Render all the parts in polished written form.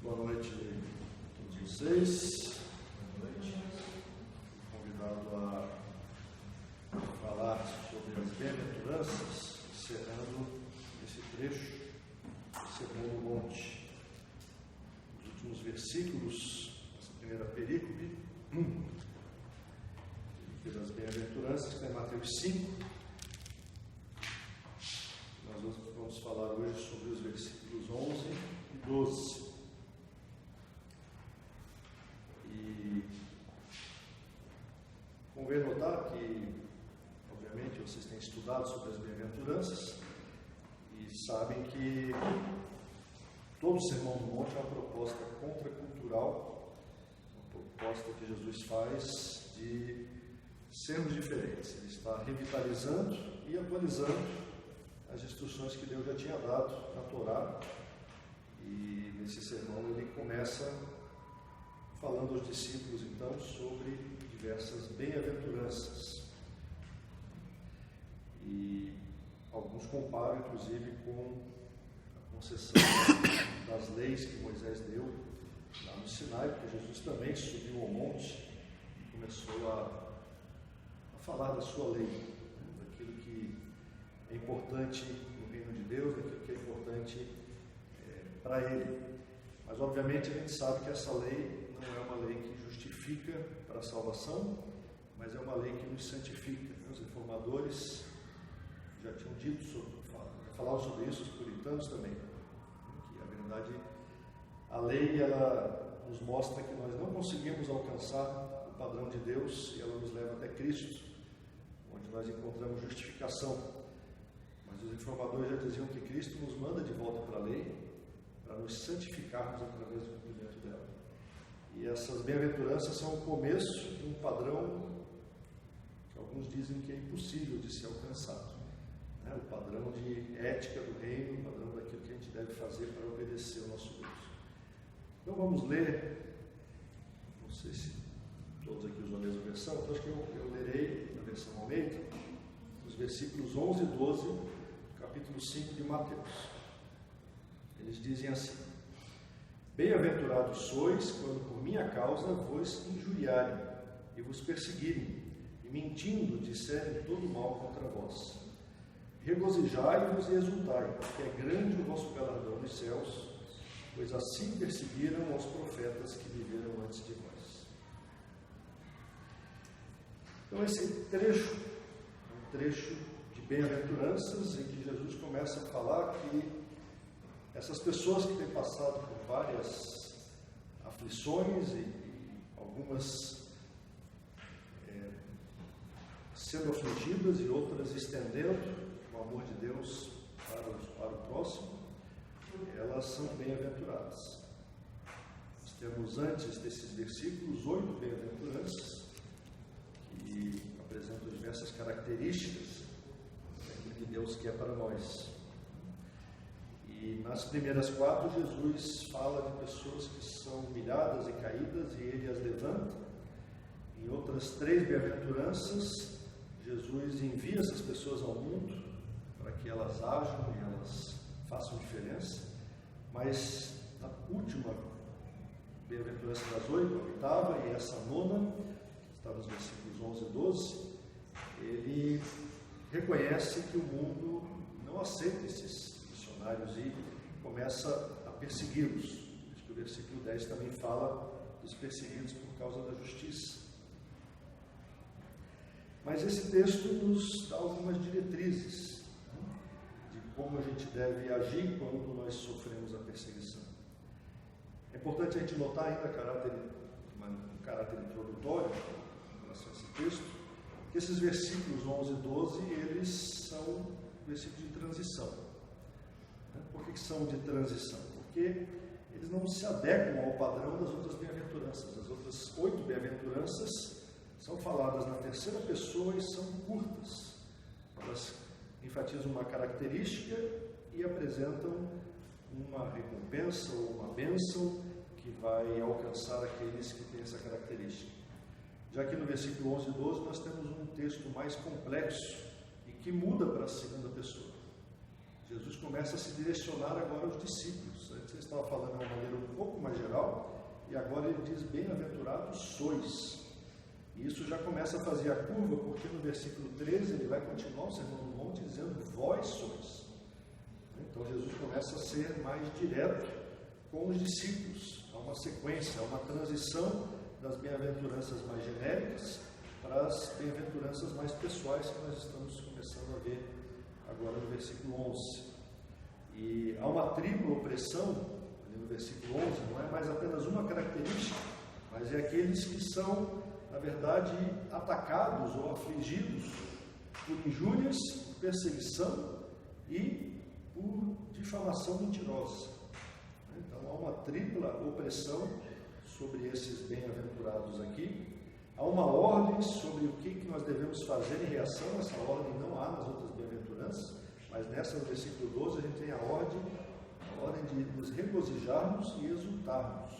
Boa noite a todos vocês. Boa noite. Convidado a falar sobre as bem-aventuranças, encerrando esse trecho do Sermão do Monte. Os últimos versículos dessa primeira perícope das bem-aventuranças, que está em Mateus 5. Nós vamos falar hoje sobre os versículos 11 e 12. E convém notar que, obviamente, vocês têm estudado sobre as bem-aventuranças e sabem que todo o Sermão do Monte é uma proposta contracultural, uma proposta que Jesus faz de sermos diferentes. Ele está revitalizando e atualizando as instruções que Deus já tinha dado na Torá. E nesse sermão ele começa falando aos discípulos, então, sobre diversas bem-aventuranças. E alguns comparam, inclusive, com a concessão das leis que Moisés deu lá no Sinai, porque Jesus também subiu ao monte e começou a falar da sua lei, daquilo que é importante no reino de Deus, daquilo que é importante para Ele. Mas, obviamente, a gente sabe que essa lei não é uma lei que justifica para a salvação, mas é uma lei que nos santifica. Os reformadores já tinham dito já falavam sobre isso, os puritanos também, que, na verdade, a lei ela nos mostra que nós não conseguimos alcançar o padrão de Deus e ela nos leva até Cristo, onde nós encontramos justificação. Mas os reformadores já diziam que Cristo nos manda de volta para a lei, para nos santificarmos através do cumprimento dela. E essas bem-aventuranças são o começo de um padrão que alguns dizem que é impossível de ser alcançado. O padrão de ética do reino, o padrão daquilo que a gente deve fazer para obedecer ao nosso Deus. Então vamos ler, não sei se todos aqui usam a mesma versão, então acho que eu lerei na versão Almeida, os versículos 11 e 12, do capítulo 5 de Mateus. Eles dizem assim: Bem-aventurados sois quando por minha causa vos injuriarem e vos perseguirem, e mentindo disserem todo mal contra vós. Regozijai-vos e exultai, porque é grande o vosso galardão nos céus, pois assim perseguiram os profetas que viveram antes de vós. Então esse trecho é um trecho de bem-aventuranças em que Jesus começa a falar que essas pessoas que têm passado por várias aflições e algumas sendo afligidas e outras estendendo o amor de Deus para o próximo, elas são bem-aventuradas. Nós temos antes desses versículos 8 bem-aventuranças que apresentam diversas características daquilo que Deus quer para nós. E nas primeiras 4, Jesus fala de pessoas que são humilhadas e caídas e Ele as levanta. Em outras 3 bem-aventuranças, Jesus envia essas pessoas ao mundo para que elas ajam e elas façam diferença. Mas na última bem-aventurança das 8, a 8ª e essa 9ª, que está nos versículos 11 e 12, ele reconhece que o mundo não aceita esses missionários e começa a persegui-los. Acho que o versículo 10 também fala dos perseguidos por causa da justiça. Mas esse texto nos dá algumas diretrizes de como a gente deve agir quando nós sofremos a perseguição. É importante a gente notar ainda um caráter introdutório em relação a esse texto, que esses versículos 11 e 12, eles são versículos de transição. Por que são de transição? Porque eles não se adequam ao padrão das outras bem-aventuranças. As outras 8 bem-aventuranças são faladas na terceira pessoa e são curtas. Elas enfatizam uma característica e apresentam uma recompensa ou uma bênção que vai alcançar aqueles que têm essa característica. Já que no versículo 11 e 12 nós temos um texto mais complexo e que muda para a segunda pessoa. Jesus começa a se direcionar agora aos discípulos. Antes ele estava falando de uma maneira pouco mais geral, e agora ele diz: bem-aventurados sois. E isso já começa a fazer a curva, porque no versículo 13 ele vai continuar o Sermão do Monte dizendo: vós sois. Então Jesus começa a ser mais direto com os discípulos. Há uma sequência, há uma transição das bem-aventuranças mais genéricas para as bem-aventuranças mais pessoais que nós estamos começando a ver agora no versículo 11. E há uma tripla opressão ali no versículo 11, não é mais apenas uma característica, mas é aqueles que são, na verdade, atacados ou afligidos por injúrias, perseguição e por difamação mentirosa. Então há uma tripla opressão sobre esses bem-aventurados aqui. Há uma ordem sobre o que nós devemos fazer em reação. Essa ordem não há nas outras bem-aventuranças, mas nessa, no versículo 12, a gente tem a ordem de nos regozijarmos e exultarmos.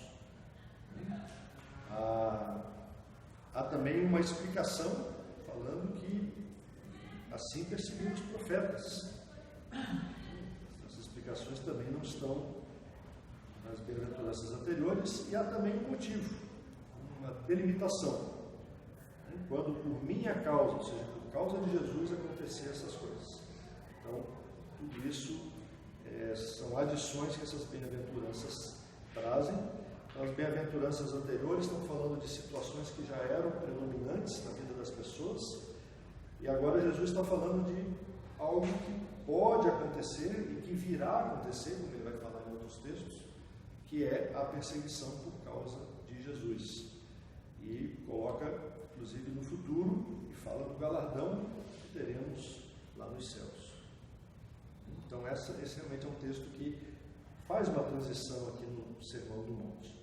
Há também uma explicação falando que assim perseguiram os profetas. Essas explicações também não estão nas bem-aventuranças anteriores, e há também um motivo, uma delimitação. Quando por minha causa, ou seja, por causa de Jesus, acontecer essas coisas. Então, tudo isso são adições que essas bem-aventuranças trazem. Então, as bem-aventuranças anteriores estão falando de situações que já eram predominantes na vida das pessoas, e agora Jesus está falando de algo que pode acontecer e que virá a acontecer, como ele vai falar em outros textos, que é a perseguição por causa de Jesus. E coloca, inclusive, no futuro, e fala do galardão que teremos lá nos céus. Então, esse realmente é um texto que faz uma transição aqui no Sermão do Monte.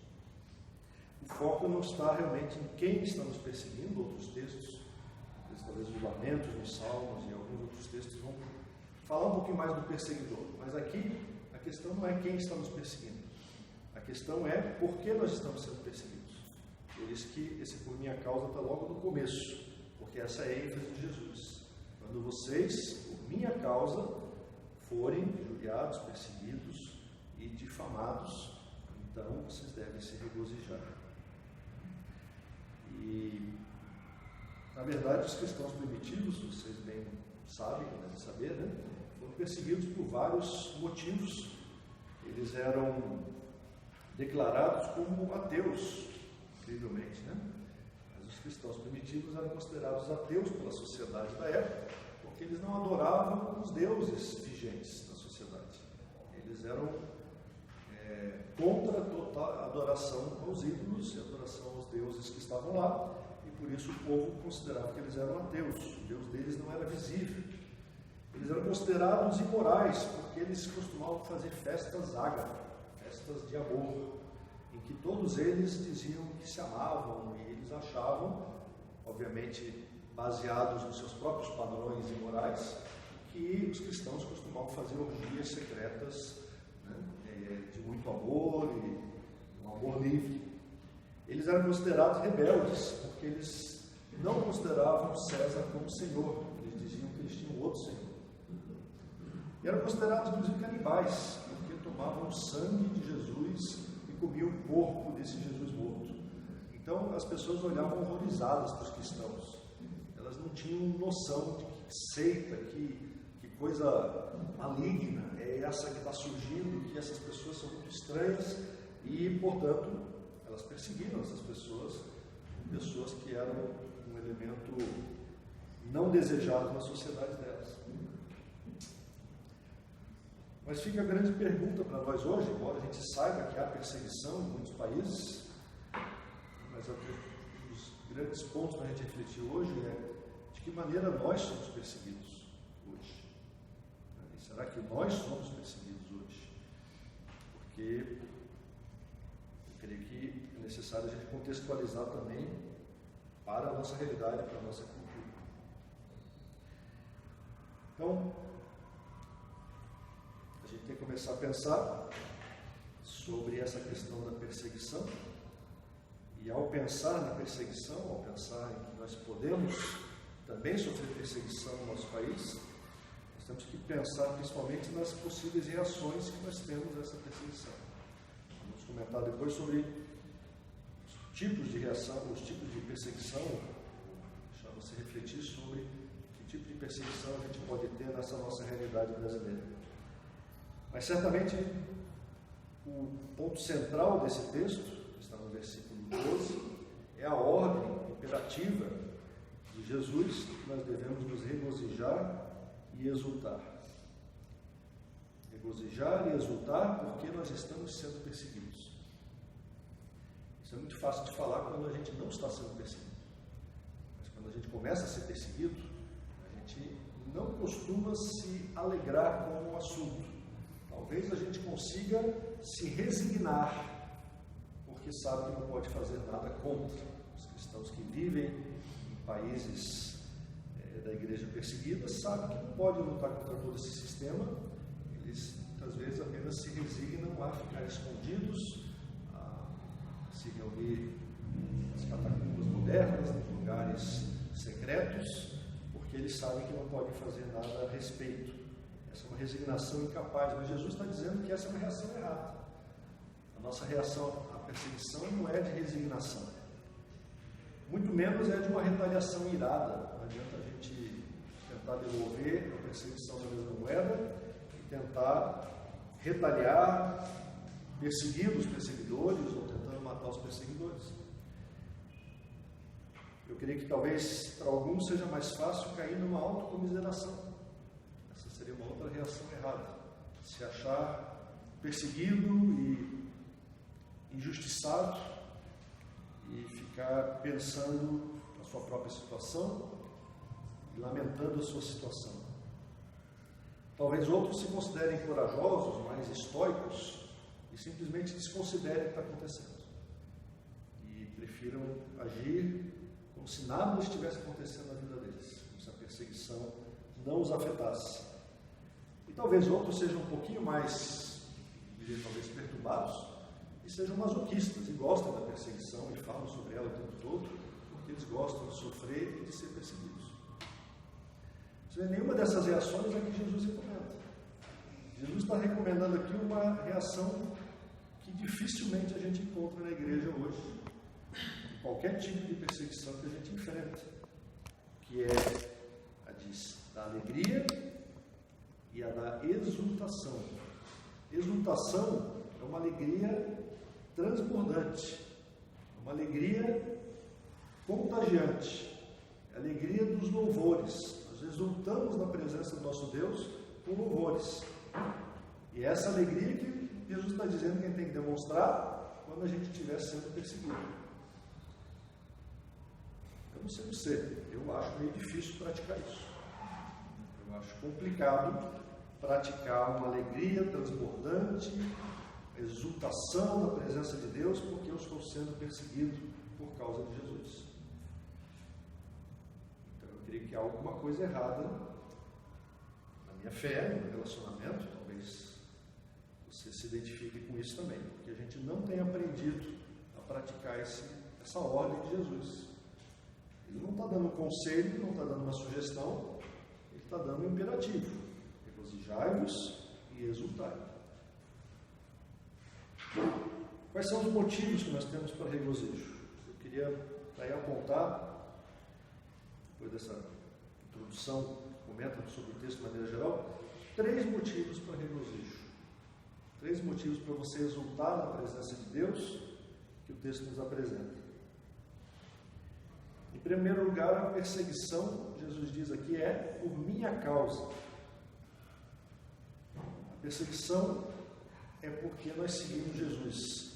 O foco não está realmente em quem está nos perseguindo. Outros textos, talvez os Lamentos, nos Salmos e alguns outros textos vão falar um pouquinho mais do perseguidor. Mas aqui, a questão não é quem está nos perseguindo. A questão é por que nós estamos sendo perseguidos. Por isso que esse por minha causa está logo no começo, porque essa é a ênfase de Jesus. Quando vocês, por minha causa, forem injuriados, perseguidos e difamados, então vocês devem se regozijar. E, na verdade, os cristãos primitivos, vocês bem sabem, devem saber, né? Foram perseguidos por vários motivos. Eles eram declarados como ateus, incrivelmente, né? Mas os cristãos primitivos eram considerados ateus pela sociedade da época, porque eles não adoravam os deuses vigentes na sociedade. Eles eram contra a total adoração aos ídolos e adoração aos deuses que estavam lá, e por isso o povo considerava que eles eram ateus. O Deus deles não era visível. Eles eram considerados imorais, porque eles costumavam fazer festas ágape, festas de amor, em que todos eles diziam que se amavam, e eles achavam, obviamente baseados nos seus próprios padrões imorais, que os cristãos costumavam fazer orgias secretas, né, de muito amor e um amor livre. Eles eram considerados rebeldes, porque eles não consideravam César como Senhor. Eles diziam que eles tinham outro Senhor. E eram considerados, inclusive, canibais, porque tomavam o sangue de Jesus e comiam o corpo desse Jesus morto. Então, as pessoas olhavam horrorizadas para os cristãos. Elas não tinham noção de que seita, que coisa maligna é essa que está surgindo, que essas pessoas são muito estranhas e, portanto, elas perseguiram essas pessoas que eram um elemento não desejado na sociedade delas. Mas fica a grande pergunta para nós hoje, embora a gente saiba que há perseguição em muitos países, mas um dos grandes pontos para a gente refletir hoje é de que maneira nós somos perseguidos hoje. E será que nós somos perseguidos hoje? Porque eu creio que é necessário a gente contextualizar também para a nossa realidade, para a nossa cultura. Então, a gente tem que começar a pensar sobre essa questão da perseguição, e ao pensar na perseguição, ao pensar em que nós podemos também sofrer perseguição no nosso país, nós temos que pensar principalmente nas possíveis reações que nós temos a essa perseguição. Vamos comentar comentar depois sobre os tipos de reação, os tipos de perseguição, chama-se refletir sobre que tipo de perseguição a gente pode ter nessa nossa realidade brasileira. Mas certamente o ponto central desse texto, que está no versículo 12, é a ordem imperativa de Jesus, que nós devemos nos regozijar e exultar. Regozijar e exultar porque nós estamos sendo perseguidos. Isso é muito fácil de falar quando a gente não está sendo perseguido. Mas quando a gente começa a ser perseguido, a gente não costuma se alegrar com o assunto. Talvez a gente consiga se resignar, porque sabe que não pode fazer nada contra. Os cristãos que vivem em países da igreja perseguida sabem que não pode lutar contra todo esse sistema. Eles, muitas vezes, apenas se resignam a ficar escondidos, a se reunir nas catacumbas modernas, nos lugares secretos, porque eles sabem que não podem fazer nada a respeito. Essa é uma resignação incapaz, mas Jesus está dizendo que essa é uma reação errada. A nossa reação à perseguição não é de resignação, muito menos é de uma retaliação irada. Não adianta a gente tentar devolver a perseguição da mesma moeda e tentar retaliar, perseguir os perseguidores ou tentando matar os perseguidores. Eu creio que talvez para alguns seja mais fácil cair numa autocomiseração. Essa seria uma outra reação errada. Se achar perseguido e injustiçado e ficar pensando na sua própria situação e lamentando a sua situação. Talvez outros se considerem corajosos, mais estoicos, e simplesmente desconsiderem o que está acontecendo. E prefiram agir como se nada estivesse acontecendo na vida deles, como se a perseguição não os afetasse. E talvez outros sejam um pouquinho mais, talvez, perturbados, e sejam masoquistas, e gostam da perseguição, e falam sobre ela o tempo todo, porque eles gostam de sofrer e de ser perseguidos. Nenhuma dessas reações é que Jesus recomenda. Jesus está recomendando aqui uma reação que dificilmente a gente encontra na igreja hoje, em qualquer tipo de perseguição que a gente enfrenta, que é a da alegria e a da exultação. Exultação é uma alegria transbordante, uma alegria contagiante, é a alegria dos louvores. Nós exultamos na presença do nosso Deus com louvores. E é essa alegria que Jesus está dizendo que a gente tem que demonstrar quando a gente estiver sendo perseguido. Eu não sei você, eu acho meio difícil praticar isso. Eu acho complicado praticar uma alegria transbordante, exultação na presença de Deus, porque eu estou sendo perseguido por causa de Jesus. Então eu creio que há alguma coisa errada na minha fé, no meu relacionamento. Talvez você se identifique com isso também, porque a gente não tem aprendido a praticar essa ordem de Jesus. Ele não está dando um conselho, não está dando uma sugestão, ele está dando um imperativo: regozijai-vos e exultai. Quais são os motivos que nós temos para regozijo? Eu queria daí apontar, depois dessa introdução, comenta sobre o texto de maneira geral, 3 motivos para regozijo. 3 motivos para você exultar na presença de Deus que o texto nos apresenta. Em primeiro lugar, a perseguição, Jesus diz aqui, é por minha causa. A perseguição é porque nós seguimos Jesus.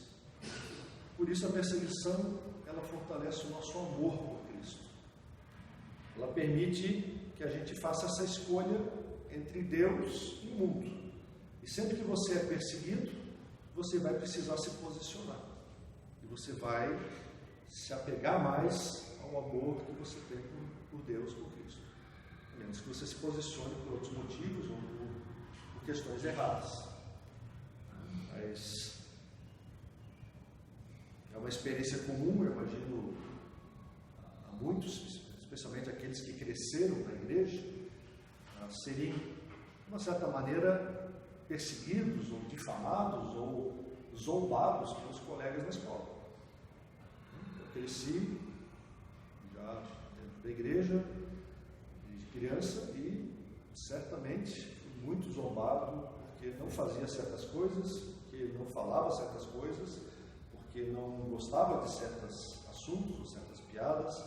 Por isso a perseguição, ela fortalece o nosso amor por Cristo. Ela permite que a gente faça essa escolha entre Deus e o mundo. E sempre que você é perseguido, você vai precisar se posicionar. E você vai se apegar mais ao amor que você tem por Deus, por Cristo. A menos que você se posicione por outros motivos ou por questões erradas. Mas é uma experiência comum, eu imagino, a muitos, especialmente aqueles que cresceram na igreja, serem, de uma certa maneira, perseguidos ou difamados ou zombados pelos colegas na escola. Eu cresci já dentro da igreja, desde criança, e certamente fui muito zombado porque não fazia certas coisas, porque não falava certas coisas, porque não gostava de certos assuntos, certas piadas,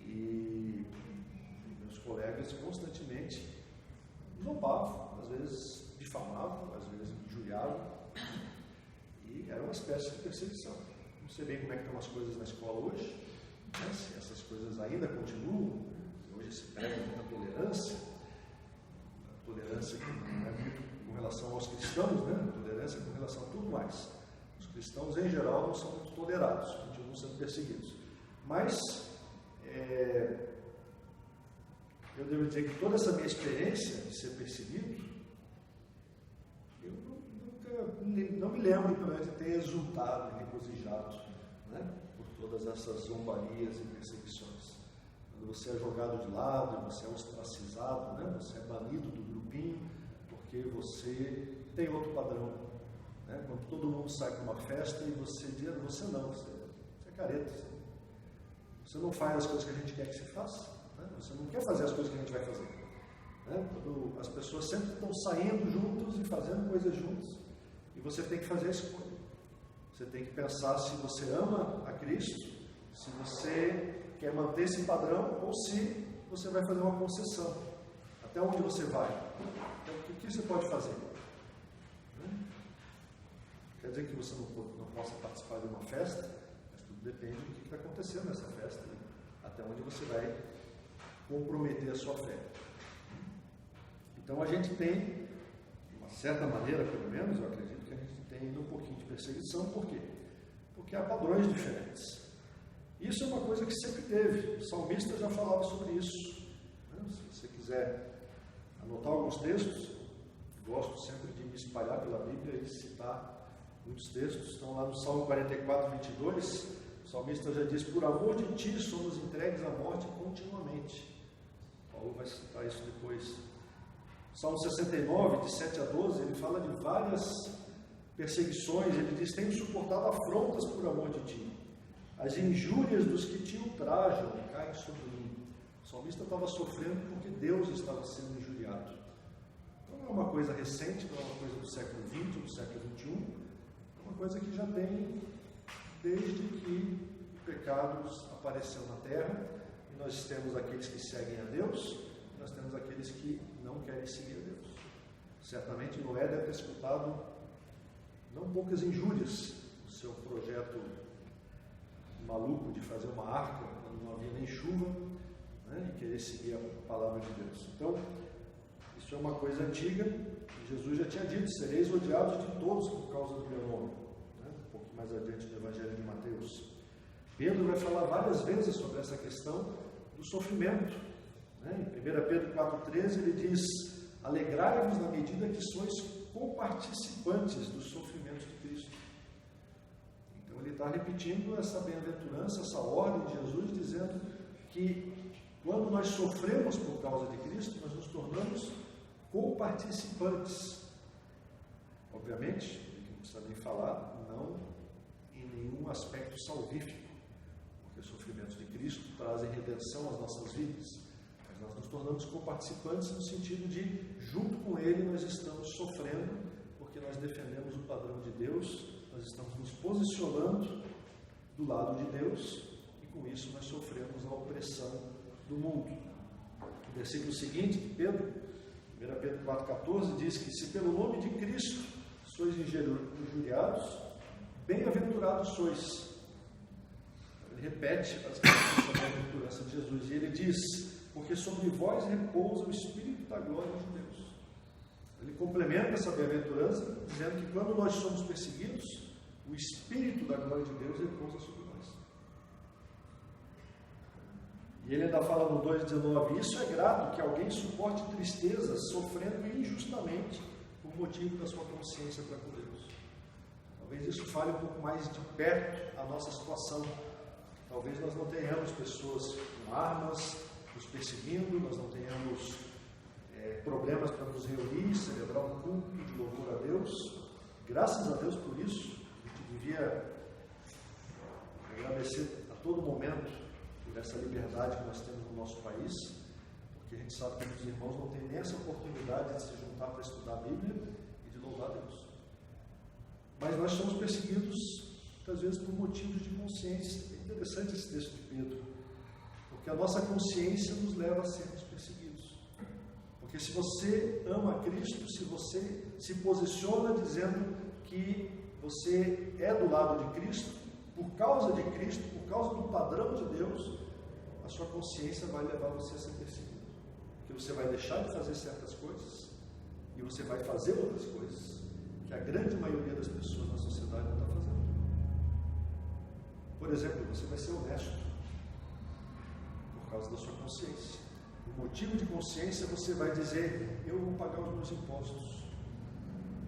e meus colegas constantemente zombavam, às vezes difamavam, às vezes injuriavam, e era uma espécie de perseguição. Não sei bem como é que estão as coisas na escola hoje, né? Se essas coisas ainda continuam. Hoje se prega muita tolerância, a tolerância que não é muito com relação aos cristãos, né? A tolerância com relação a tudo mais. Os cristãos em geral não são muito tolerados, continuam sendo perseguidos. Mas eu devo dizer que toda essa minha experiência de ser perseguido, eu não me lembro, pelo menos, de ter exultado e regozijado, né, por todas essas zombarias e perseguições. Quando você é jogado de lado, você é ostracizado, né, você é banido do grupinho, porque você tem outro padrão. Né? Quando todo mundo sai para uma festa e você diz, você é careta. Você não faz as coisas que a gente quer que você faça. Né? Você não quer fazer as coisas que a gente vai fazer. Né? Quando as pessoas sempre estão saindo juntos e fazendo coisas juntos, e você tem que fazer a escolha. Você tem que pensar se você ama a Cristo, se você quer manter esse padrão, ou se você vai fazer uma concessão. Até onde você vai? Então, o que você pode fazer? Quer dizer que você não possa participar de uma festa, mas tudo depende do que está acontecendo nessa festa, né? Até onde você vai comprometer a sua fé. Então a gente tem, de uma certa maneira, pelo menos, eu acredito que a gente tem ainda um pouquinho de perseguição. Por quê? Porque há padrões diferentes. Isso é uma coisa que sempre teve. O salmista já falava sobre isso. Se você quiser anotar alguns textos, gosto sempre de me espalhar pela Bíblia e citar muitos textos. Estão lá no Salmo 44, 22. O salmista já diz: por amor de ti somos entregues à morte continuamente. Paulo vai citar isso depois. Salmo 69, de 7 a 12, ele fala de várias perseguições. Ele diz: tenho suportado afrontas por amor de ti. As injúrias dos que te ultrajam caem sobre mim. O salmista estava sofrendo porque Deus estava sendo injuriado. Então não é uma coisa recente, não é uma coisa do século XX ou do século XXI. É uma coisa que já tem desde que o pecado apareceu na terra. E nós temos aqueles que seguem a Deus, e nós temos aqueles que não querem seguir a Deus. Certamente Noé deve ter escutado não poucas injúrias no seu projeto maluco de fazer uma arca quando não havia nem chuva, né, e querer seguir a palavra de Deus. Então, isso é uma coisa antiga, e Jesus já tinha dito: sereis odiados de todos por causa do meu nome. Né, um pouco mais adiante no Evangelho de Mateus. Pedro vai falar várias vezes sobre essa questão do sofrimento. Né? Em 1 Pedro 4,13 ele diz: alegrai-vos na medida que sois comparticipantes dos sofrimentos de Cristo. Então ele está repetindo essa bem-aventurança, essa ordem de Jesus, dizendo que quando nós sofremos por causa de Cristo, nós nos tornamos coparticipantes. Obviamente, não precisa nem falar, não em nenhum aspecto salvífico, porque os sofrimentos de Cristo trazem redenção às nossas vidas. Mas nós nos tornamos coparticipantes no sentido de, junto com Ele, nós estamos sofrendo, porque nós defendemos o padrão de Deus, nós estamos nos posicionando do lado de Deus, e com isso nós sofremos a opressão do mundo. O versículo seguinte de Pedro, 1 Pedro 4,14, diz que se pelo nome de Cristo sois injuriados, bem-aventurados sois. Ele repete as questões da bem-aventurança de Jesus, e ele diz: porque sobre vós repousa o Espírito da glória de Deus. Ele complementa essa bem-aventurança, dizendo que quando nós somos perseguidos, o Espírito da glória de Deus repousa sobre nós. E ele ainda fala no 2,19: isso é grato que alguém suporte tristezas, sofrendo injustamente por motivo da sua consciência para com Deus. Talvez isso fale um pouco mais de perto a nossa situação. Talvez nós não tenhamos pessoas com armas nos perseguindo, nós não tenhamos problemas para nos reunir, celebrar um culto de louvor a Deus. Graças a Deus por isso, queria agradecer a todo momento por essa liberdade que nós temos no nosso país, porque a gente sabe que muitos irmãos não têm nem essa oportunidade de se juntar para estudar a Bíblia e de louvar a Deus. Mas nós somos perseguidos, muitas vezes, por motivos de consciência. É interessante esse texto de Pedro, porque a nossa consciência nos leva a sermos perseguidos. Porque se você ama Cristo, se você se posiciona dizendo que você é do lado de Cristo, por causa de Cristo, por causa do padrão de Deus, a sua consciência vai levar você a ser perseguido. Porque você vai deixar de fazer certas coisas e você vai fazer outras coisas que a grande maioria das pessoas na sociedade não está fazendo. Por exemplo, você vai ser honesto por causa da sua consciência. Por motivo de consciência, você vai dizer: eu vou pagar os meus impostos,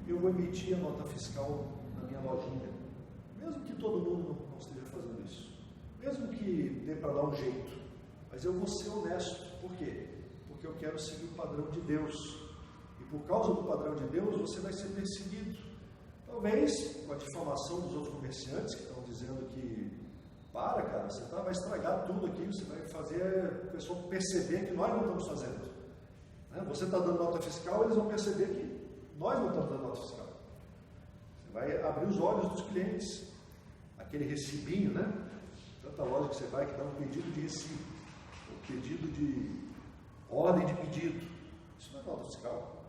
eu vou emitir a nota fiscal na minha lojinha, mesmo que todo mundo não esteja fazendo isso, mesmo que dê para dar um jeito, mas eu vou ser honesto. Por quê? Porque eu quero seguir o padrão de Deus. E por causa do padrão de Deus, você vai ser perseguido. Talvez com a difamação dos outros comerciantes que estão dizendo que cara, você vai estragar tudo aqui, você vai fazer o pessoal perceber que nós não estamos fazendo. Você está dando nota fiscal, eles vão perceber que nós não estamos dando nota fiscal. Você vai abrir os olhos dos clientes. Aquele recibinho, tanta loja que você vai que dá um pedido de recibo, um pedido de ordem de pedido. Isso não é nota fiscal.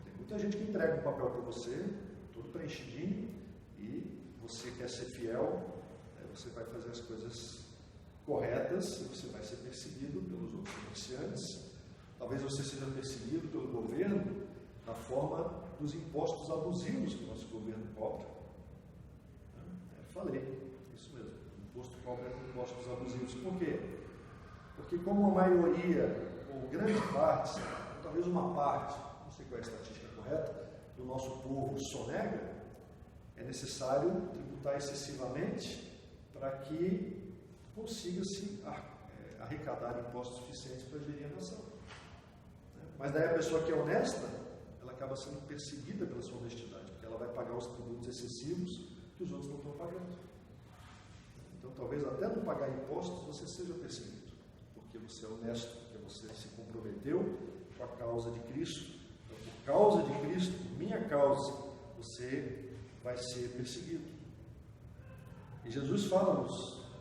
Tem muita gente que entrega um papel para você, todo preenchidinho, e você quer ser fiel, você vai fazer as coisas corretas, e você vai ser perseguido pelos outros comerciantes. Talvez você seja perseguido pelo governo na forma dos impostos abusivos que o nosso governo cobra. Falei, isso mesmo, o imposto cobra impostos abusivos. Por quê? Porque como a maioria, ou grande parte, ou talvez uma parte, não sei qual é a estatística correta, do nosso povo sonega, é necessário tributar excessivamente para que consiga-se arrecadar impostos suficientes para gerir a nação. Mas daí a pessoa que é honesta, ela acaba sendo perseguida pela sua honestidade, porque ela vai pagar os tributos excessivos que os outros não estão pagando. Então, talvez até não pagar impostos você seja perseguido, porque você é honesto, porque você se comprometeu com a causa de Cristo. Então, por causa de Cristo, por minha causa, você vai ser perseguido. E Jesus fala no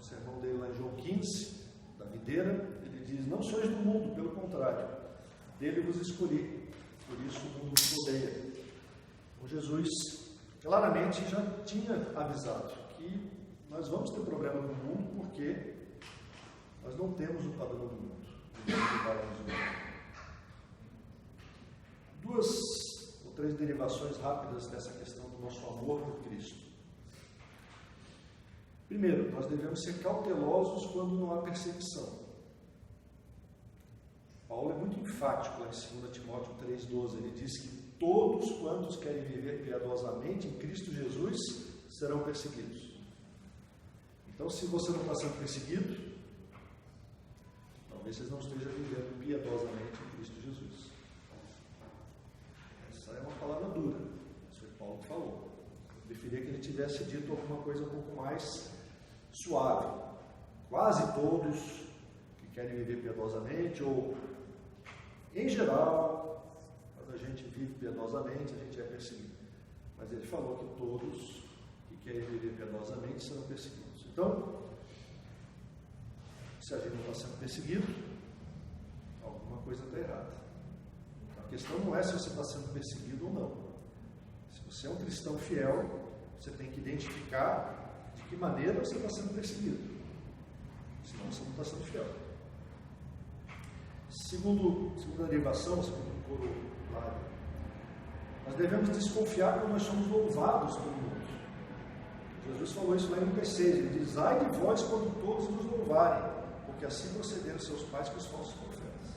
sermão dele lá em João 15, da videira, ele diz: não sois do mundo, pelo contrário, dele vos escolhi, por isso o mundo vos odeia. Então Jesus claramente já tinha avisado que nós vamos ter problema no mundo porque nós não temos o padrão do mundo. Duas ou três derivações rápidas dessa questão do nosso amor por Cristo. Primeiro, nós devemos ser cautelosos quando não há perseguição. Paulo é muito enfático lá em 2 Timóteo 3,12. Ele diz que todos quantos querem viver piedosamente em Cristo Jesus serão perseguidos. Então, se você não está sendo perseguido, talvez você não esteja vivendo piedosamente em Cristo Jesus. Essa é uma palavra dura. Isso foi Paulo que falou. Eu preferia que ele tivesse dito alguma coisa um pouco mais suave. Quase todos que querem viver piedosamente, ou em geral, quando a gente vive piedosamente, a gente é perseguido. Mas ele falou que todos que querem viver piedosamente serão perseguidos. Então, se a gente não está sendo perseguido, alguma coisa está errada. A questão não é se você está sendo perseguido ou não. Se você é um cristão fiel, você tem que identificar de que maneira você está sendo perseguido. Senão você não está sendo fiel. Segunda derivação, segundo o corolário, nós devemos desconfiar quando nós somos louvados pelo mundo. Jesus falou isso lá em Lucas 6, ele diz: ai de vós quando todos vos louvarem, porque assim procederam seus pais com os falsos profetas.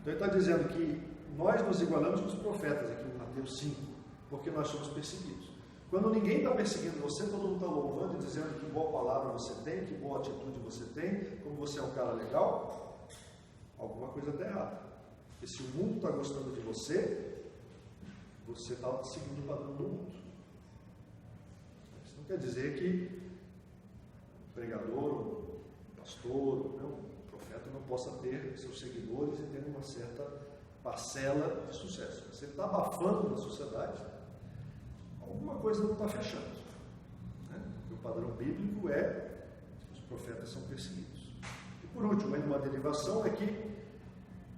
Então ele está dizendo que nós nos igualamos com os profetas, aqui em Mateus 5, porque nós somos perseguidos. Quando ninguém está perseguindo você, todo mundo está louvando e dizendo que boa palavra você tem, que boa atitude você tem, como você é um cara legal, alguma coisa está errada. Porque se o mundo está gostando de você, você está seguindo o padrão do mundo. Isso não quer dizer que o pregador, o pastor, o profeta não possa ter seus seguidores e ter uma certa parcela de sucesso. Se ele está abafando na sociedade, alguma coisa não está fechando. Né? O padrão bíblico é que os profetas são perseguidos. E por último, uma derivação é que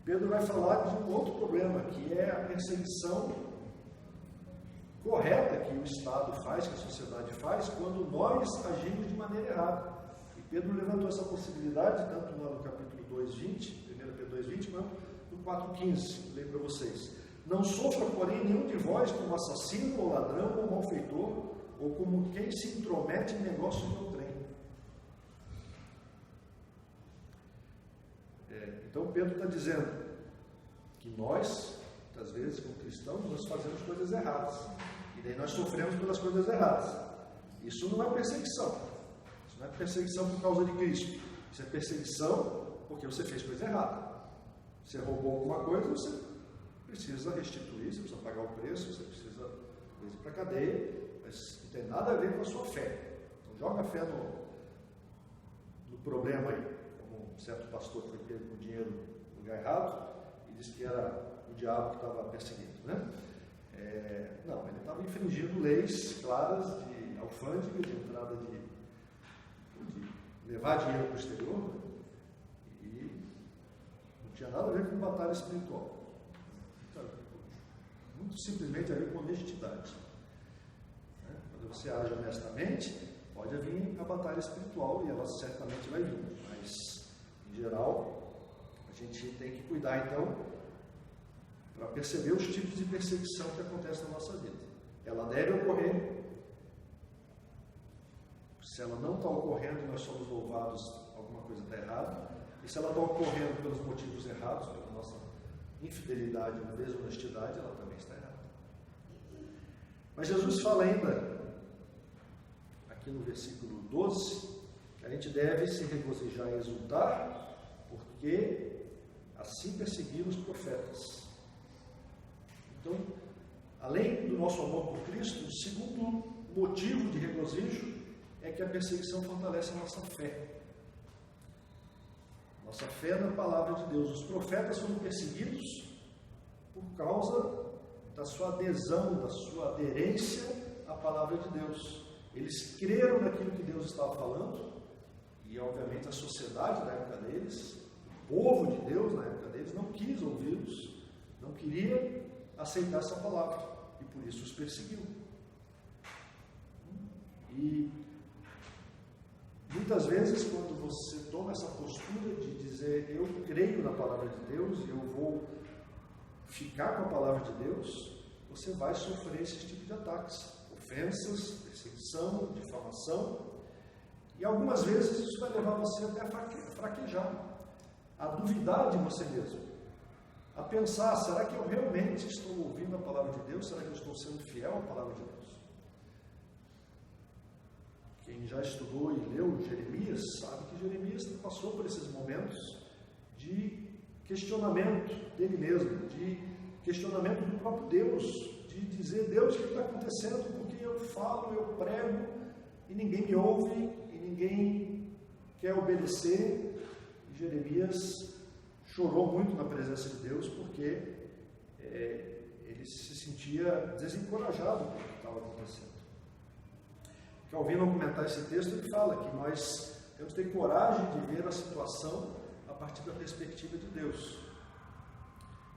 Pedro vai falar de um outro problema, que é a perseguição correta que o Estado faz, que a sociedade faz, quando nós agimos de maneira errada. E Pedro levantou essa possibilidade, tanto lá no capítulo 2:20, 1 Pedro 2:20, quanto no 4:15, leio para vocês. Não sofra, porém, nenhum de vós como assassino, ou ladrão, ou malfeitor, ou como quem se intromete em negócio de outrem. Então Pedro está dizendo que nós, muitas vezes, como cristãos, nós fazemos coisas erradas. E daí nós sofremos pelas coisas erradas. Isso não é perseguição. Isso não é perseguição por causa de Cristo. Isso é perseguição porque você fez coisa errada. Você roubou alguma coisa, você precisa restituir, você precisa pagar o preço, você precisa ir para a cadeia, mas não tem nada a ver com a sua fé. Então joga a fé no problema aí. Como um certo pastor foi pego com dinheiro no lugar errado e disse que era o diabo que estava perseguindo, né? Não, ele estava infringindo leis claras de alfândega, de entrada de levar dinheiro para o exterior, né? E não tinha nada a ver com batalha espiritual. Então, muito simplesmente a ver com honestidade. Né? Quando você age honestamente, pode vir a batalha espiritual e ela certamente vai vir, mas em geral a gente tem que cuidar então para perceber os tipos de perseguição que acontecem na nossa vida. Ela deve ocorrer. Se ela não está ocorrendo e nós somos louvados, alguma coisa está errada. E se ela está ocorrendo pelos motivos errados, pela nossa infidelidade ou desonestidade, ela também está errada. Mas Jesus fala ainda, aqui no versículo 12, que a gente deve se regozijar e exultar, porque assim perseguiram os profetas. Então, além do nosso amor por Cristo, o segundo motivo de regozijo é que a perseguição fortalece a nossa fé. Nossa fé na palavra de Deus. Os profetas foram perseguidos por causa da sua adesão, da sua aderência à palavra de Deus. Eles creram naquilo que Deus estava falando, e obviamente a sociedade da época deles, o povo de Deus na época deles, não quis ouvi-los, não queria aceitar essa palavra, e por isso os perseguiu. E muitas vezes, quando você toma essa postura de dizer, eu creio na palavra de Deus, e eu vou ficar com a palavra de Deus, você vai sofrer esse tipo de ataques, ofensas, perseguição, difamação, e algumas vezes isso vai levar você até a fraquejar, a duvidar de você mesmo, a pensar, será que eu realmente estou ouvindo a palavra de Deus? Será que eu estou sendo fiel à palavra de Deus? Quem já estudou e leu Jeremias, sabe que Jeremias passou por esses momentos de questionamento dele mesmo, de questionamento do próprio Deus, de dizer, Deus, o que está acontecendo? Porque eu falo, eu prego, e ninguém me ouve, e ninguém quer obedecer. E Jeremias chorou muito na presença de Deus, porque ele se sentia desencorajado com o que estava acontecendo. Calvino, ao comentar esse texto, ele fala que nós temos que ter coragem de ver a situação a partir da perspectiva de Deus.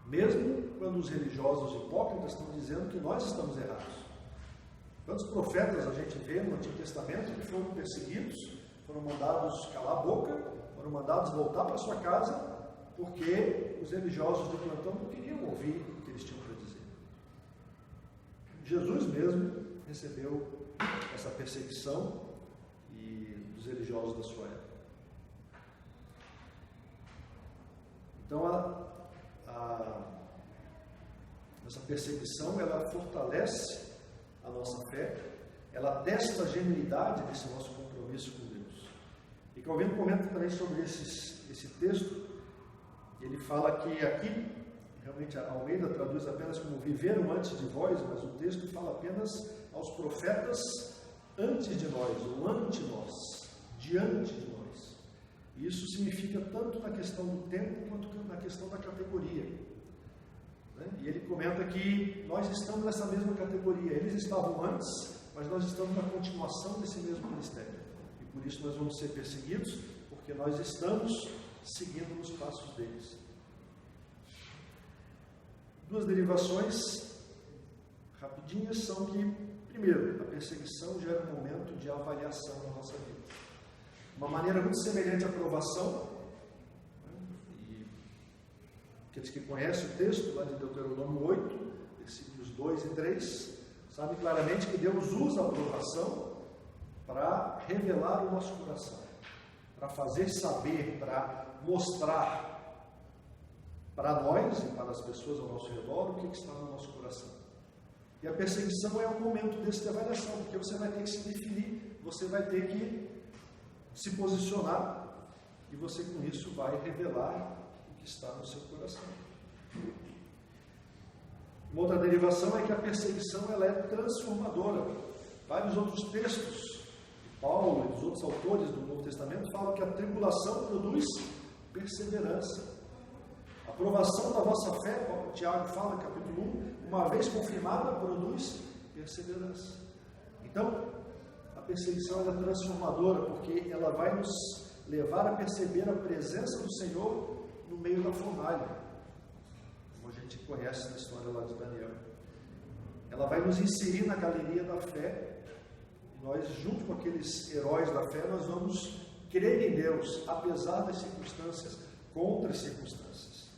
Mesmo quando os religiosos hipócritas estão dizendo que nós estamos errados. Quantos profetas a gente vê no Antigo Testamento que foram perseguidos, foram mandados calar a boca, foram mandados voltar para sua casa, porque os religiosos de plantão não queriam ouvir o que eles tinham para dizer. Jesus mesmo recebeu essa perseguição dos religiosos da sua época. Então, essa perseguição, ela fortalece a nossa fé, ela testa a genuinidade desse nosso compromisso com Deus. E Calvino comenta também sobre esse texto. Ele fala que aqui, realmente a Almeida traduz apenas como viveram antes de vós, mas o texto fala apenas aos profetas antes de nós, ou ante nós, diante de nós. Isso significa tanto na questão do tempo, quanto na questão da categoria. E ele comenta que nós estamos nessa mesma categoria. Eles estavam antes, mas nós estamos na continuação desse mesmo ministério. E por isso nós vamos ser perseguidos, porque nós estamos seguindo os passos deles. Duas derivações rapidinhas são que, primeiro, a perseguição gera um momento de avaliação na nossa vida. Uma maneira muito semelhante à provação. E aqueles que conhecem o texto lá de Deuteronômio 8, versículos 2 e 3, sabem claramente que Deus usa a provação para revelar o nosso coração, para fazer saber, para mostrar para nós e para as pessoas ao nosso redor o que está no nosso coração. E a perseguição é um momento desse de avaliação, porque você vai ter que se definir, você vai ter que se posicionar, e você com isso vai revelar o que está no seu coração. Uma outra derivação é que a perseguição ela é transformadora. Vários outros textos de Paulo e dos outros autores do Novo Testamento falam que a tribulação produz perseverança. A provação da vossa fé, Tiago fala no capítulo 1, uma vez confirmada, produz perseverança. Então, a perseguição é transformadora, porque ela vai nos levar a perceber a presença do Senhor no meio da fornalha, como a gente conhece na história lá de Daniel. Ela vai nos inserir na galeria da fé, e nós, junto com aqueles heróis da fé, nós vamos crer em Deus, apesar das circunstâncias, contra as circunstâncias.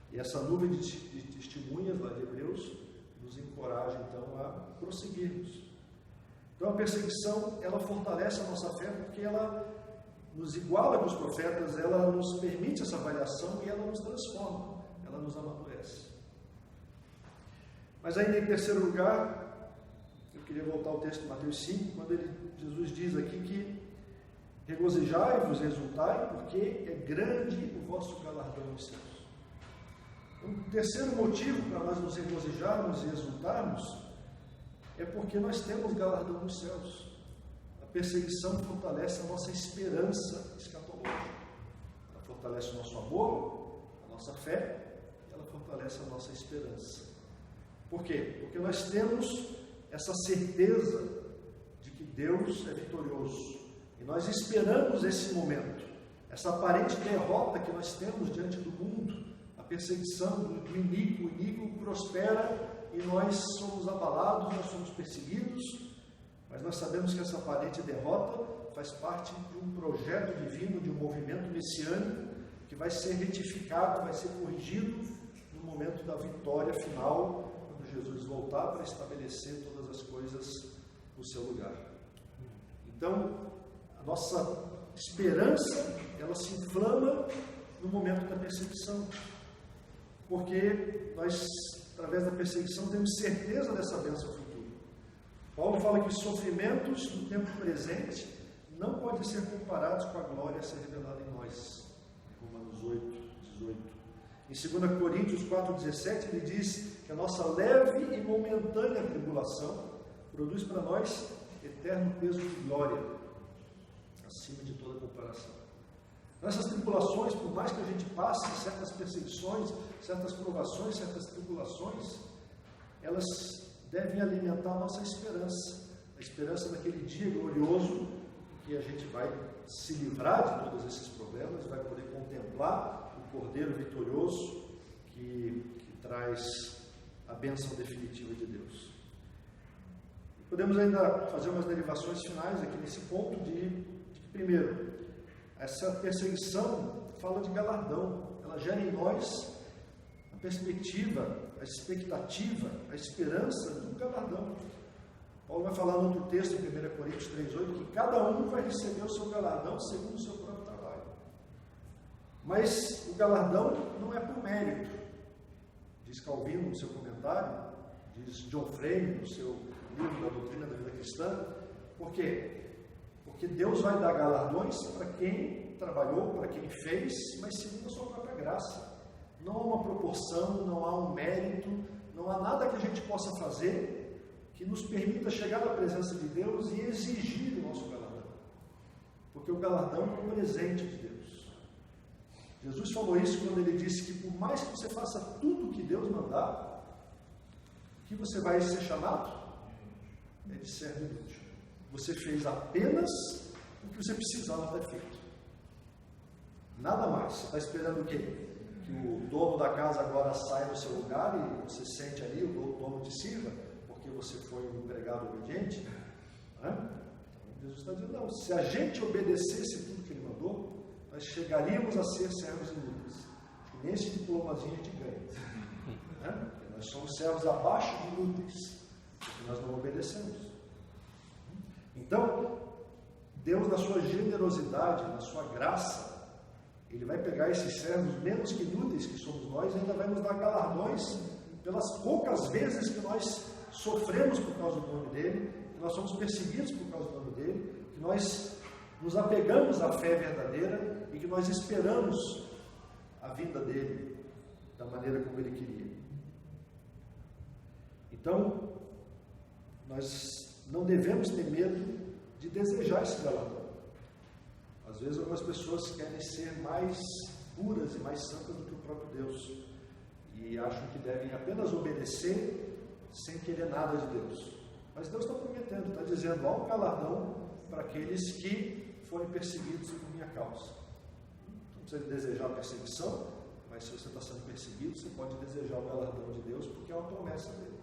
E essa nuvem de testemunhas lá de Hebreus nos encoraja, então, a prosseguirmos. Então, a perseguição, ela fortalece a nossa fé, porque ela nos iguala com os profetas, ela nos permite essa avaliação e ela nos transforma, ela nos amadurece. Mas ainda em terceiro lugar, eu queria voltar ao texto de Mateus 5, quando Jesus diz aqui que regozijai-vos, exultai, porque é grande o vosso galardão nos céus. O terceiro motivo para nós nos regozijarmos e exultarmos é porque nós temos galardão nos céus. A perseguição fortalece a nossa esperança escatológica. Ela fortalece o nosso amor, a nossa fé, e ela fortalece a nossa esperança. Por quê? Porque nós temos essa certeza de que Deus é vitorioso. E nós esperamos esse momento, essa aparente derrota que nós temos diante do mundo, a perseguição do iníquo. O iníquo prospera e nós somos abalados, nós somos perseguidos, mas nós sabemos que essa aparente derrota faz parte de um projeto divino, de um movimento messiânico que vai ser retificado, vai ser corrigido no momento da vitória final, quando Jesus voltar para estabelecer todas as coisas no seu lugar. Então, a nossa esperança, ela se inflama no momento da perseguição, porque nós, através da perseguição, temos certeza dessa bênção futura. Paulo fala que os sofrimentos no tempo presente não podem ser comparados com a glória a ser revelada em nós. Romanos 8, 18. Em 2 Coríntios 4,17, ele diz que a nossa leve e momentânea tribulação produz para nós eterno peso de glória, acima de toda comparação. Nessas tribulações, por mais que a gente passe certas perseguições, certas provações, certas tribulações, elas devem alimentar a nossa esperança, a esperança daquele dia glorioso que a gente vai se livrar de todos esses problemas, vai poder contemplar o Cordeiro vitorioso que traz a bênção definitiva de Deus. Podemos ainda fazer umas derivações finais aqui nesse ponto de que, primeiro, essa perseguição fala de galardão, ela gera em nós a perspectiva, a expectativa, a esperança do galardão. Paulo vai falar no outro texto, em 1 Coríntios 3,8, que cada um vai receber o seu galardão segundo o seu próprio trabalho. Mas o galardão não é por mérito, diz Calvino no seu comentário, diz John Frame no seu livro da Doutrina da Vida Cristã. Por quê? Porque Deus vai dar galardões para quem trabalhou, para quem fez, mas segundo a sua própria graça. Não há uma proporção, não há um mérito, não há nada que a gente possa fazer que nos permita chegar na presença de Deus e exigir o nosso galardão. Porque o galardão é um presente de Deus. Jesus falou isso quando ele disse que por mais que você faça tudo o que Deus mandar, que você vai ser chamado é de servo inútil. Você fez apenas o que você precisava ter feito. Nada mais. Você está esperando o quê? Que o dono da casa agora saia do seu lugar e você sente ali, o dono te sirva, porque você foi um empregado obediente? Então, Jesus está dizendo, não, se a gente obedecesse tudo que ele mandou, nós chegaríamos a ser servos inúteis. E nesse diplomazinho a gente ganha. Nós somos servos abaixo de inúteis, porque nós não obedecemos. Então, Deus, na sua generosidade, na sua graça, Ele vai pegar esses servos menos que inúteis que somos nós e ainda vai nos dar galardões pelas poucas vezes que nós sofremos por causa do nome dEle, que nós somos perseguidos por causa do nome dEle, que nós nos apegamos à fé verdadeira e que nós esperamos a vinda dEle da maneira como Ele queria. Então, nós não devemos ter medo de desejar esse galardão. Às vezes algumas pessoas querem ser mais puras e mais santas do que o próprio Deus e acham que devem apenas obedecer sem querer nada de Deus. Mas Deus está prometendo, está dizendo, há um galardão para aqueles que forem perseguidos por minha causa. Não precisa desejar a perseguição, mas se você está sendo perseguido, você pode desejar o galardão de Deus, porque é uma promessa dele.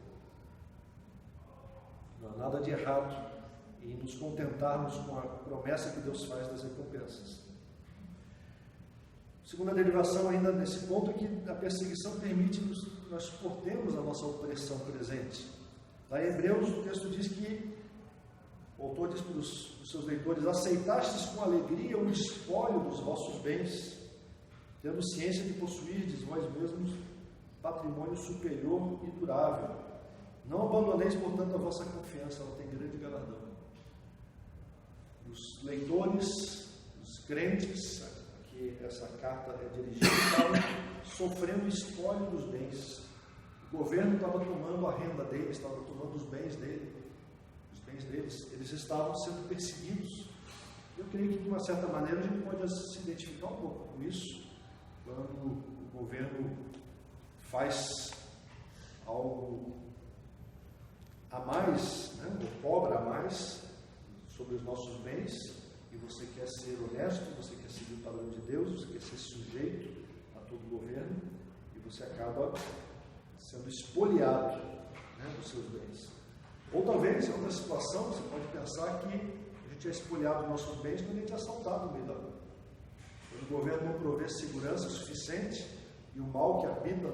Não há nada de errado em nos contentarmos com a promessa que Deus faz das recompensas. Segunda derivação ainda nesse ponto é que a perseguição permite que nós suportemos a nossa opressão presente. Lá em Hebreus o texto diz que o autor diz para os seus leitores: aceitastes com alegria o espólio dos vossos bens, tendo ciência de possuirdes vós mesmos patrimônio superior e durável. Não abandoneis, portanto, a vossa confiança, ela tem grande galardão. Os leitores, os crentes, a que essa carta é dirigida, estavam sofrendo o espólio dos bens. O governo estava tomando a renda deles, estava tomando os bens deles. Eles estavam sendo perseguidos. Eu creio que, de uma certa maneira, a gente pode se identificar um pouco com isso, quando o governo faz algo a mais, ou cobra a mais sobre os nossos bens, e você quer ser honesto, você quer seguir o padrão de Deus, você quer ser sujeito a todo o governo, e você acaba sendo espoliado dos seus bens. Ou talvez, em outra situação, você pode pensar que a gente é espoliado dos nossos bens quando a gente é assaltado no meio da rua. Quando o governo não provê segurança suficiente, e o mal que habita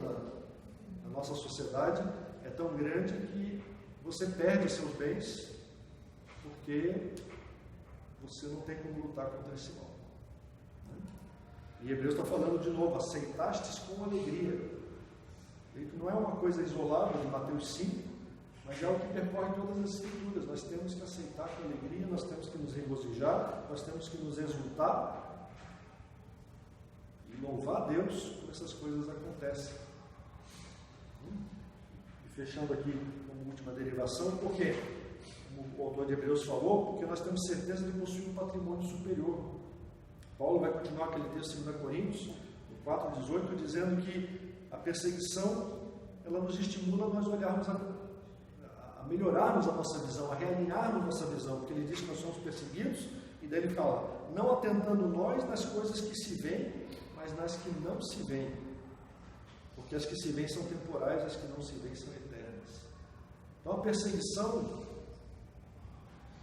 na nossa sociedade é tão grande que você perde seus bens porque você não tem como lutar contra esse mal. E Hebreus está falando de novo, aceitastes com alegria. E que não é uma coisa isolada de Mateus 5, mas é algo que percorre todas as escrituras. Nós temos que aceitar com alegria, nós temos que nos regozijar, nós temos que nos exultar e louvar a Deus por essas coisas acontecem. E fechando aqui como última derivação, por quê? Como o autor de Hebreus falou, porque nós temos certeza de possuir um patrimônio superior. Paulo vai continuar aquele texto em 2 Coríntios, no 4,18, dizendo que a perseguição, ela nos estimula a nós olharmos a melhorarmos a nossa visão, a realinharmos nossa visão, porque ele diz que nós somos perseguidos, e daí ele fala, não atentando nós nas coisas que se veem, mas nas que não se veem, porque as que se veem são temporais, as que não se veem são eternas. Então a perseguição,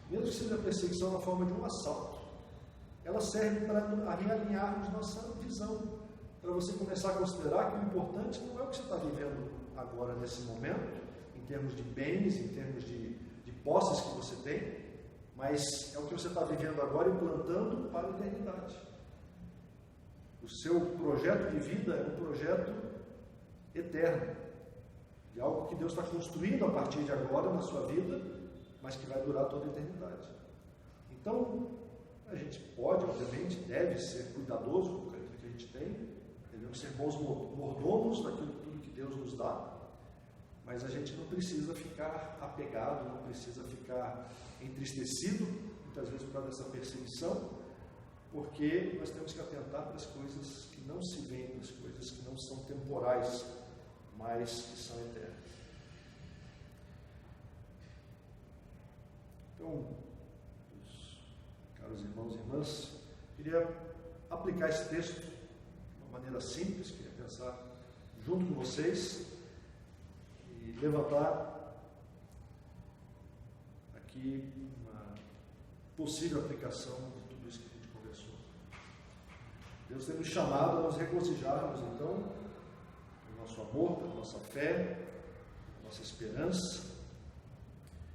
mesmo que seja a perseguição na forma de um assalto, ela serve para realinharmos nossa visão, para você começar a considerar que o importante não é o que você está vivendo agora nesse momento, em termos de bens, em termos de posses que você tem, mas é o que você está vivendo agora e plantando para a eternidade. O seu projeto de vida é um projeto eterno, de algo que Deus está construindo a partir de agora na sua vida, mas que vai durar toda a eternidade. Então, a gente pode, obviamente, deve ser cuidadoso com aquilo que a gente tem, devemos ser bons mordomos daquilo tudo que Deus nos dá, Mas a gente não precisa ficar apegado, não precisa ficar entristecido, muitas vezes por causa dessa perseguição, porque nós temos que atentar para as coisas que não se veem, para as coisas que não são temporais, mas que são eternas. Então, caros irmãos e irmãs, queria aplicar esse texto de uma maneira simples, queria pensar junto com vocês e levantar aqui uma possível aplicação de tudo isso que a gente conversou. Deus tem nos chamado a nos regozijarmos, então, no nosso amor, na nossa fé, na nossa esperança.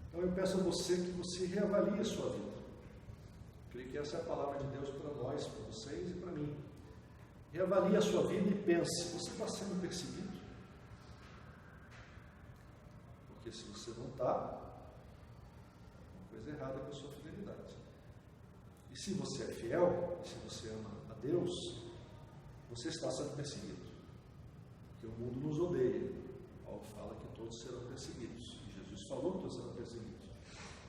Então eu peço a você que você reavalie a sua vida. Eu creio que essa é a palavra de Deus para nós, para vocês e para mim. Reavalie a sua vida e pense, você está sendo perseguido? Porque se você não está, uma coisa errada com a sua fidelidade. E se você é fiel, e se você ama a Deus, você está sendo perseguido. Porque o mundo nos odeia. Paulo fala que todos serão perseguidos. E Jesus falou que todos serão perseguidos.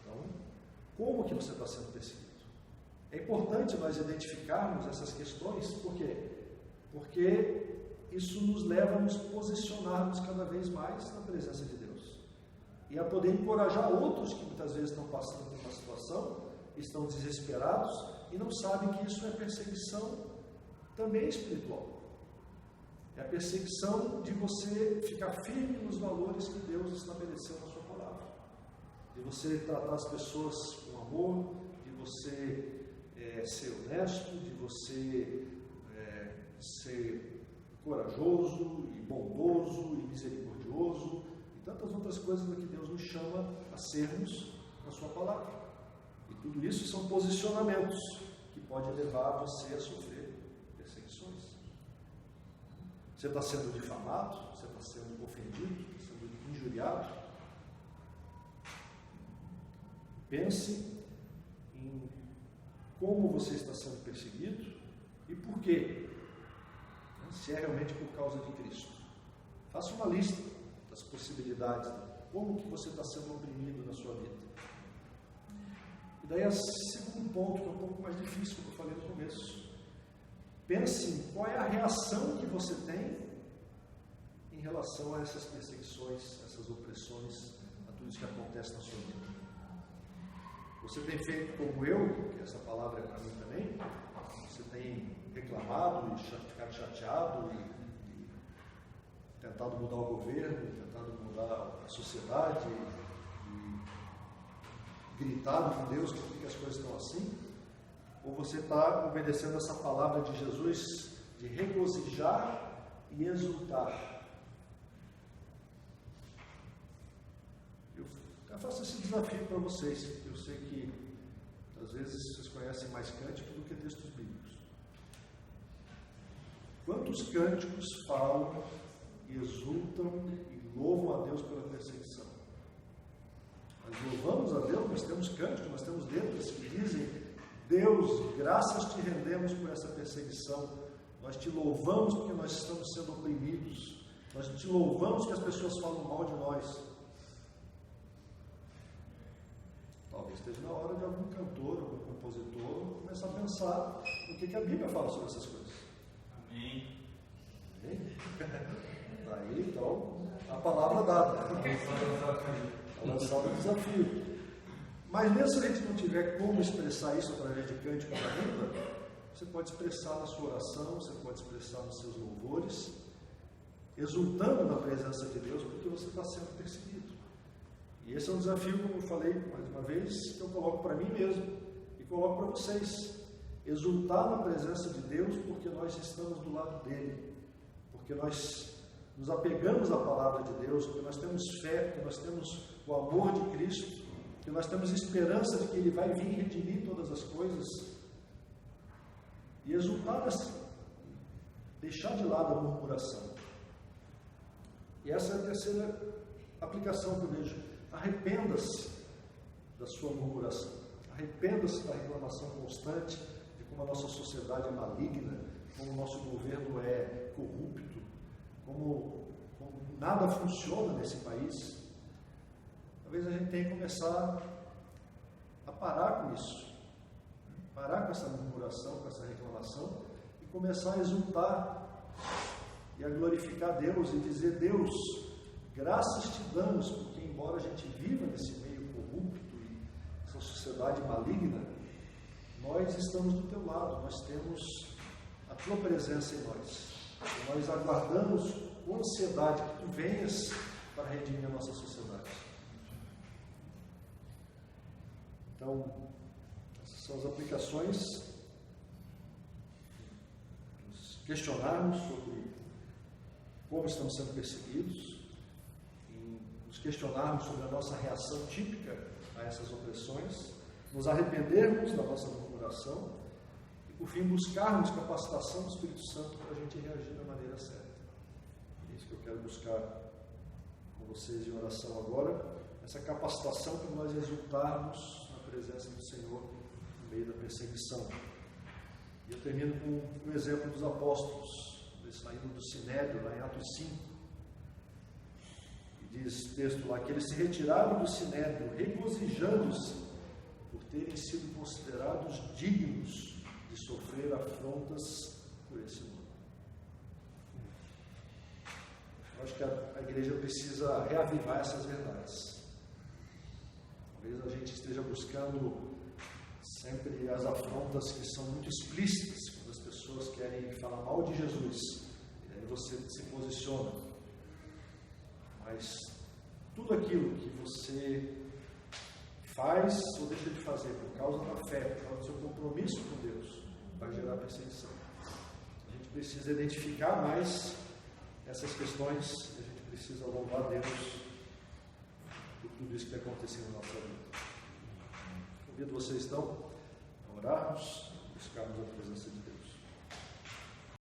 Então, como que você está sendo perseguido? É importante nós identificarmos essas questões, por quê? Porque isso nos leva a nos posicionarmos cada vez mais na presença de Deus. E a poder encorajar outros que muitas vezes estão passando por uma situação, estão desesperados e não sabem que isso é perseguição também espiritual. É a perseguição de você ficar firme nos valores que Deus estabeleceu na sua palavra. De você tratar as pessoas com amor, de você ser honesto, de você ser corajoso e bondoso e misericordioso e tantas outras coisas que Deus nos chama a sermos na sua palavra. E tudo isso são posicionamentos que podem levar você a sofrer perseguições. Você está sendo difamado, você está sendo ofendido, está sendo injuriado. Pense em como você está sendo perseguido e por quê. Se é realmente por causa de Cristo. Faça uma lista das possibilidades, como que você está sendo oprimido na sua vida. E daí, o segundo ponto, que é um pouco mais difícil, como eu falei no começo. Pense em qual é a reação que você tem em relação a essas perseguições, essas opressões, a tudo isso que acontece na sua vida. Você tem feito como eu, que essa palavra é para mim também, você tem reclamado e ficado chateado e tentado mudar o governo, tentado mudar a sociedade e gritado com Deus por que as coisas estão assim? Ou você está obedecendo essa palavra de Jesus de regozijar e exultar? Eu faço esse desafio para vocês. Eu sei que às vezes vocês conhecem mais cântico do que textos bíblicos. Quantos cânticos falam, exultam e louvam a Deus pela perseguição? Nós louvamos a Deus, nós temos cânticos, nós temos letras que dizem: Deus, graças te rendemos por essa perseguição, nós te louvamos porque nós estamos sendo oprimidos, nós te louvamos que as pessoas falam mal de nós. Talvez esteja na hora de algum cantor, algum compositor começar a pensar no que a Bíblia fala sobre essas coisas. Amém? Daí, então, a palavra dada. Está lançado o desafio. Mas mesmo se a gente não tiver como expressar isso através de cântico da Bíblia, você pode expressar na sua oração, você pode expressar nos seus louvores, exultando na presença de Deus, porque você está sendo perseguido. E esse é um desafio, como eu falei mais uma vez, que eu coloco para mim mesmo e coloco para vocês. Exultar na presença de Deus porque nós estamos do lado dele, porque nós nos apegamos à palavra de Deus, porque nós temos fé, porque nós temos o amor de Cristo, porque nós temos esperança de que Ele vai vir redimir todas as coisas. E exultar assim, deixar de lado a murmuração. E essa é a terceira aplicação que eu vejo. Arrependa-se da sua murmuração, arrependa-se da reclamação constante, de como a nossa sociedade é maligna, como o nosso governo é corrupto, como nada funciona nesse país, talvez a gente tenha que começar a parar com isso, parar com essa murmuração, com essa reclamação, e começar a exultar e a glorificar Deus e dizer: Deus, graças te damos, porque embora a gente viva nesse meio corrupto e essa sociedade maligna, nós estamos do teu lado, nós temos a tua presença em nós. E nós aguardamos com ansiedade que tu venhas para redimir a nossa sociedade. Então, essas são as aplicações. Nos questionarmos sobre como estamos sendo perseguidos, nos questionarmos sobre a nossa reação típica a essas opressões, nos arrependermos da nossa murmuração e, por fim, buscarmos capacitação do Espírito Santo para a gente reagir da maneira certa. É isso que eu quero buscar com vocês em oração agora, essa capacitação para nós exultarmos na presença do Senhor no meio da perseguição. E eu termino com o exemplo dos apóstolos, eles saindo do Sinédrio, lá em Atos 5. E diz o texto lá que eles se retiraram do Sinédrio, regozijando-se por terem sido considerados dignos de sofrer afrontas por esse mundo. Eu acho que a igreja precisa reavivar essas verdades. Talvez a gente esteja buscando sempre as afrontas que são muito explícitas, quando as pessoas querem falar mal de Jesus, e aí você se posiciona. Mas tudo aquilo que você faz ou deixa de fazer por causa da fé, por causa do seu compromisso com Deus, vai gerar perseguição. A gente precisa identificar mais essas questões e a gente precisa louvar a Deus por tudo isso que tem acontecido na nossa vida. Convido vocês então a orarmos, buscarmos a